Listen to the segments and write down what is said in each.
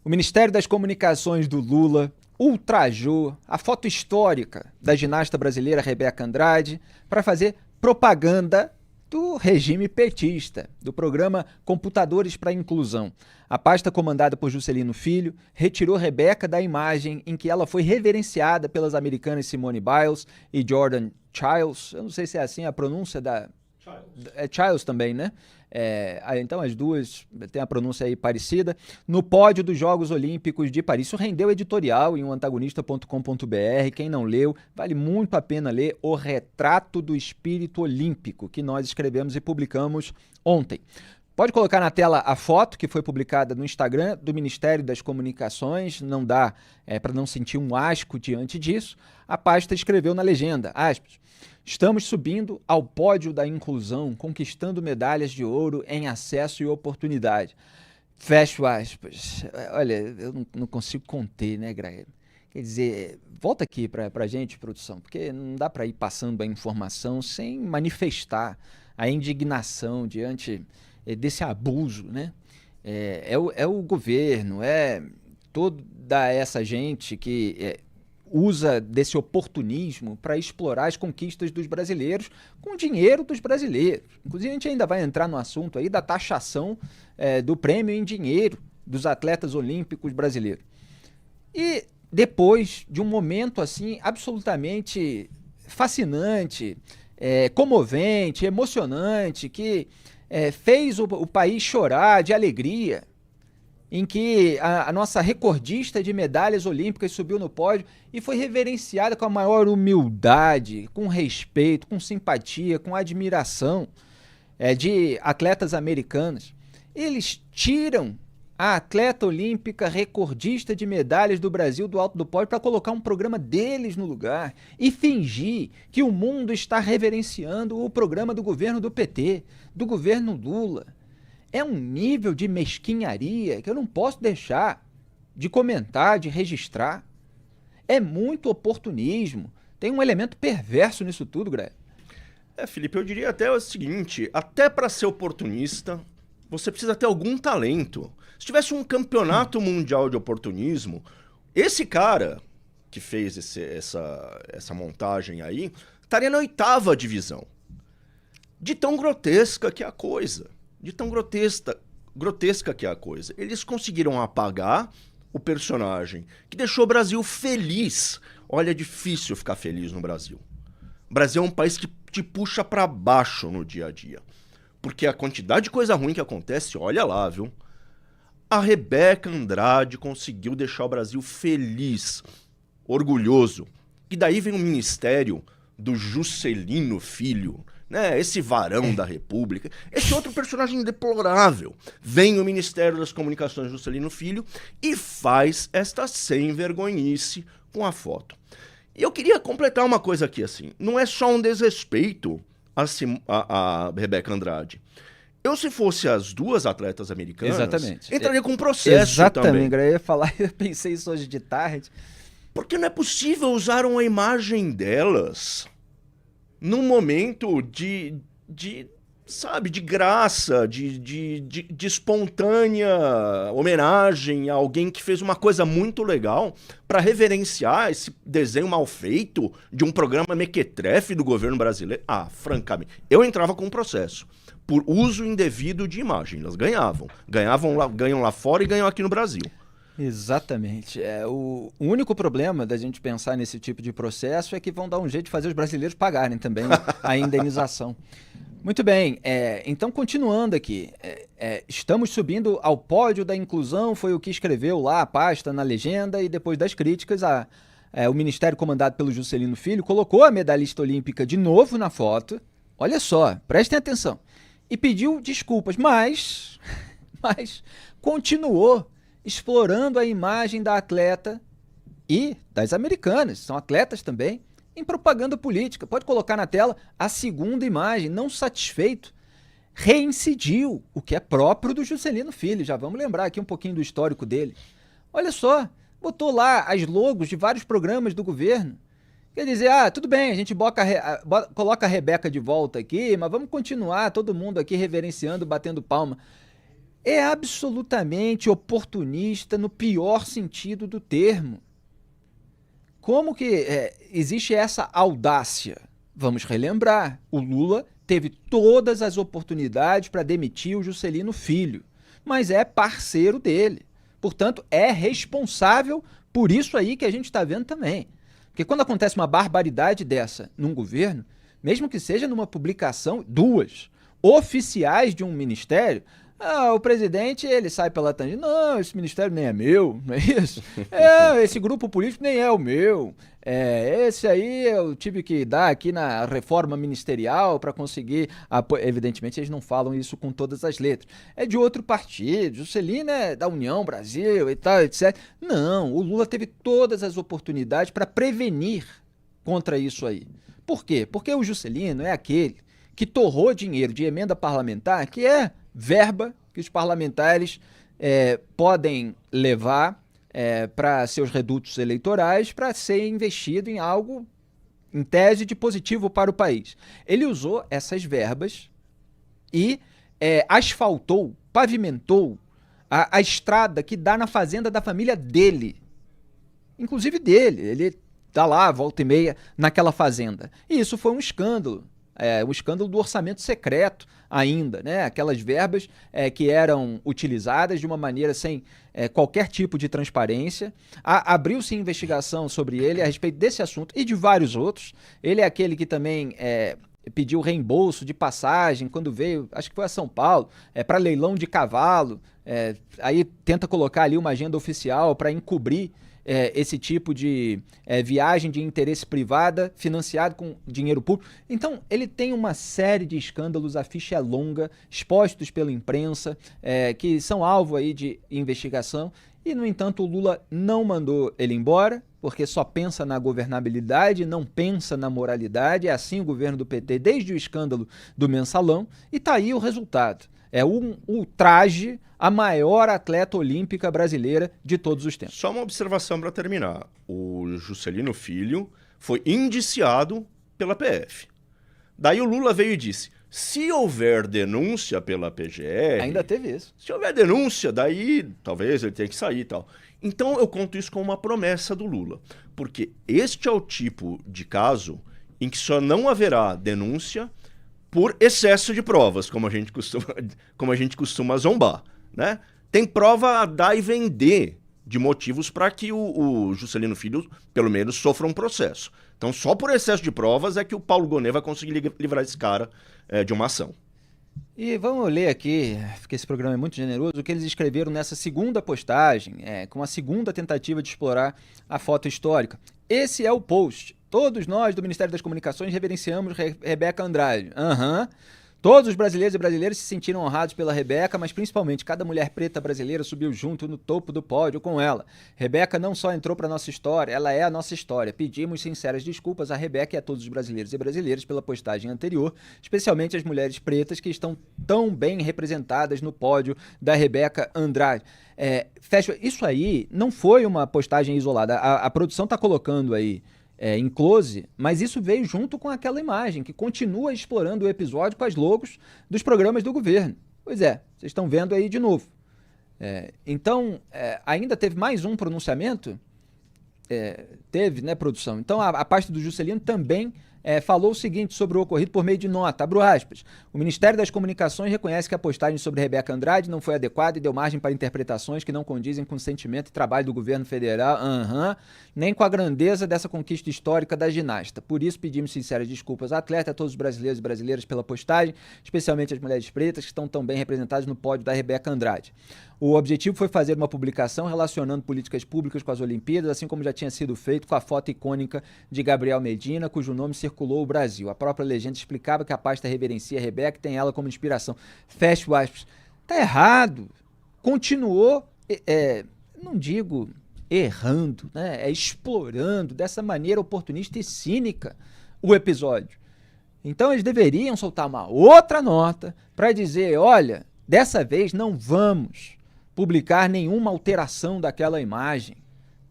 O Ministério das Comunicações do Lula ultrajou a foto histórica da ginasta brasileira Rebeca Andrade para fazer propaganda do regime petista, do programa Computadores para a Inclusão. A pasta comandada por Juscelino Filho retirou Rebeca da imagem em que ela foi reverenciada pelas americanas Simone Biles e Jordan Childs. Eu não sei se é assim a pronúncia da... É Childs também, né? Então as duas têm a pronúncia aí parecida. No pódio dos Jogos Olímpicos de Paris. Isso rendeu editorial em antagonista.com.br. Quem não leu, vale muito a pena ler O Retrato do Espírito Olímpico, que nós escrevemos e publicamos ontem. Pode colocar na tela a foto que foi publicada no Instagram do Ministério das Comunicações. Não dá para não sentir um asco diante disso. A pasta escreveu na legenda, aspas, estamos subindo ao pódio da inclusão, conquistando medalhas de ouro em acesso e oportunidade. Fecho aspas. Olha, eu não consigo conter, né, Graeme? Quer dizer, volta aqui para a gente, produção, porque não dá para ir passando a informação sem manifestar a indignação diante desse abuso, né? É o governo, é toda essa gente que usa desse oportunismo para explorar as conquistas dos brasileiros com o dinheiro dos brasileiros. Inclusive, a gente ainda vai entrar no assunto aí da taxação do prêmio em dinheiro dos atletas olímpicos brasileiros. E depois de um momento assim absolutamente fascinante, comovente, emocionante, que fez o país chorar de alegria, em que a nossa recordista de medalhas olímpicas subiu no pódio e foi reverenciada com a maior humildade, com respeito, com simpatia, com admiração de atletas americanas. Eles tiram a atleta olímpica recordista de medalhas do Brasil do alto do pódio para colocar um programa deles no lugar e fingir que o mundo está reverenciando o programa do governo do PT, do governo Lula. É um nível de mesquinharia que eu não posso deixar de comentar, de registrar. É muito oportunismo. Tem um elemento perverso nisso tudo, Greg. Felipe, eu diria até o seguinte, até para ser oportunista, você precisa ter algum talento. Se tivesse um campeonato mundial de oportunismo, esse cara que fez essa montagem aí, estaria na 8ª divisão. De tão grotesca que é a coisa. De tão grotesca que é a coisa. Eles conseguiram apagar o personagem que deixou o Brasil feliz. Olha, é difícil ficar feliz no Brasil. O Brasil é um país que te puxa pra baixo no dia a dia. Porque a quantidade de coisa ruim que acontece, olha lá, viu? A Rebeca Andrade conseguiu deixar o Brasil feliz, orgulhoso. E daí vem o ministério do Juscelino Filho, né? Esse varão da República, esse outro personagem deplorável. Vem o Ministério das Comunicações Juscelino Filho e faz esta sem-vergonhice com a foto. E eu queria completar uma coisa aqui, assim, não é só um desrespeito a Rebeca Andrade. Eu, se fosse as duas atletas americanas, exatamente, entraria com um processo exatamente, também. Eu ia falar, eu pensei isso hoje de tarde. Porque não é possível usar uma imagem delas num momento sabe, de graça, de espontânea homenagem a alguém que fez uma coisa muito legal para reverenciar esse desenho mal feito de um programa mequetrefe do governo brasileiro. Francamente, eu entrava com um processo por uso indevido de imagem. Elas ganham lá fora e ganham aqui no Brasil. Exatamente. O único problema da gente pensar nesse tipo de processo é que vão dar um jeito de fazer os brasileiros pagarem também a indenização. Muito bem, então continuando aqui, estamos subindo ao pódio da inclusão, foi o que escreveu lá a pasta na legenda, e depois das críticas, o ministério comandado pelo Juscelino Filho colocou a medalhista olímpica de novo na foto, olha só, prestem atenção, e pediu desculpas, mas continuou explorando a imagem da atleta e das americanas, são atletas também, em propaganda política. Pode colocar na tela a segunda imagem. Não satisfeito, reincidiu, o que é próprio do Juscelino Filho. Já vamos lembrar aqui um pouquinho do histórico dele. Olha só, botou lá as logos de vários programas do governo. Quer dizer, tudo bem, a gente coloca a Rebeca de volta aqui, mas vamos continuar todo mundo aqui reverenciando, batendo palma. é absolutamente oportunista no pior sentido do termo. Como que existe essa audácia? Vamos relembrar, o Lula teve todas as oportunidades para demitir o Juscelino Filho, mas é parceiro dele. Portanto, é responsável por isso aí que a gente está vendo também. Porque quando acontece uma barbaridade dessa num governo, mesmo que seja numa publicação, duas, oficiais de um ministério, o presidente, ele sai pela tangente, não, esse ministério nem é meu, não é isso? Esse grupo político nem é o meu. Esse aí eu tive que dar aqui na reforma ministerial para conseguir apoio. Evidentemente, eles não falam isso com todas as letras. É de outro partido, Juscelino é da União Brasil e tal, etc. Não, o Lula teve todas as oportunidades para prevenir contra isso aí. Por quê? Porque o Juscelino é aquele que torrou dinheiro de emenda parlamentar, que é verba que os parlamentares podem levar para seus redutos eleitorais para ser investido em algo, em tese, de positivo para o país. Ele usou essas verbas e asfaltou, pavimentou a estrada que dá na fazenda da família dele. Inclusive dele. Ele tá lá, volta e meia, naquela fazenda. E isso foi um escândalo. Um escândalo do orçamento secreto ainda, né? Aquelas verbas que eram utilizadas de uma maneira sem qualquer tipo de transparência. Abriu-se investigação sobre ele a respeito desse assunto e de vários outros. Ele é aquele que também pediu reembolso de passagem quando veio, acho que foi a São Paulo, para leilão de cavalo. Aí tenta colocar ali uma agenda oficial para encobrir esse tipo de viagem de interesse privada financiado com dinheiro público. Então, ele tem uma série de escândalos, a ficha é longa, expostos pela imprensa, que são alvo aí de investigação. E, no entanto, o Lula não mandou ele embora, porque só pensa na governabilidade, não pensa na moralidade. É assim o governo do PT, desde o escândalo do Mensalão. E tá aí o resultado. É um ultraje à maior atleta olímpica brasileira de todos os tempos. Só uma observação para terminar. O Juscelino Filho foi indiciado pela PF. Daí o Lula veio e disse, se houver denúncia pela PGR... Ainda teve isso. Se houver denúncia, daí talvez ele tenha que sair e tal. Então eu conto isso como uma promessa do Lula. Porque este é o tipo de caso em que só não haverá denúncia por excesso de provas, como a gente costuma zombar, né? Tem prova a dar e vender de motivos para que o Juscelino Filho, pelo menos, sofra um processo. Então, só por excesso de provas é que o Paulo Gonet vai conseguir livrar esse cara de uma ação. E vamos ler aqui, porque esse programa é muito generoso, o que eles escreveram nessa segunda postagem, com a segunda tentativa de explorar a foto histórica. Esse é o post. Todos nós do Ministério das Comunicações reverenciamos Rebeca Andrade. Todos os brasileiros e brasileiras se sentiram honrados pela Rebeca, mas principalmente cada mulher preta brasileira subiu junto no topo do pódio com ela. Rebeca não só entrou para nossa história, ela é a nossa história. Pedimos sinceras desculpas a Rebeca e a todos os brasileiros e brasileiras pela postagem anterior, especialmente as mulheres pretas que estão tão bem representadas no pódio da Rebeca Andrade. Isso aí não foi uma postagem isolada. A produção está colocando aí em close, mas isso veio junto com aquela imagem que continua explorando o episódio com as logos dos programas do governo. Pois é, vocês estão vendo aí de novo. Então, ainda teve mais um pronunciamento? Teve, né, produção? Então, a parte do Juscelino também falou o seguinte sobre o ocorrido por meio de nota, abro aspas. O Ministério das Comunicações reconhece que a postagem sobre Rebeca Andrade não foi adequada e deu margem para interpretações que não condizem com o sentimento e trabalho do governo federal, nem com a grandeza dessa conquista histórica da ginasta. Por isso, pedimos sinceras desculpas à atleta, a todos os brasileiros e brasileiras pela postagem, especialmente as mulheres pretas que estão tão bem representadas no pódio da Rebeca Andrade. O objetivo foi fazer uma publicação relacionando políticas públicas com as Olimpíadas, assim como já tinha sido feito com a foto icônica de Gabriel Medina, cujo nome circulou o Brasil. A própria legenda explicava que a pasta reverencia a Rebeca e tem ela como inspiração. Fecha aspas. Tá errado. Continuou, não digo errando, né? Explorando dessa maneira oportunista e cínica o episódio. Então eles deveriam soltar uma outra nota para dizer, olha, dessa vez não vamos publicar nenhuma alteração daquela imagem.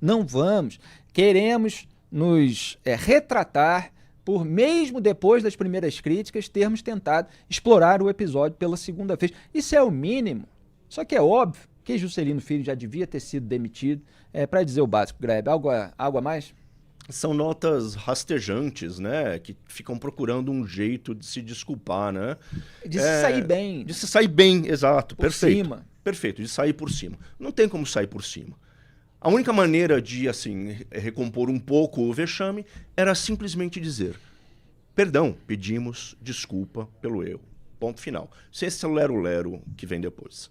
Não vamos. Queremos nos retratar por, mesmo depois das primeiras críticas, termos tentado explorar o episódio pela segunda vez. Isso é o mínimo. Só que é óbvio que Juscelino Filho já devia ter sido demitido. Para dizer o básico, Grebe, algo a mais? São notas rastejantes, né? Que ficam procurando um jeito de se desculpar, né? De se sair bem. De se sair bem, exato. Por Perfeito. cima. Perfeito, de sair por cima. Não tem como sair por cima. A única maneira de, assim, recompor um pouco o vexame era simplesmente dizer: perdão, pedimos desculpa pelo erro. Ponto final. Sem esse lero-lero que vem depois.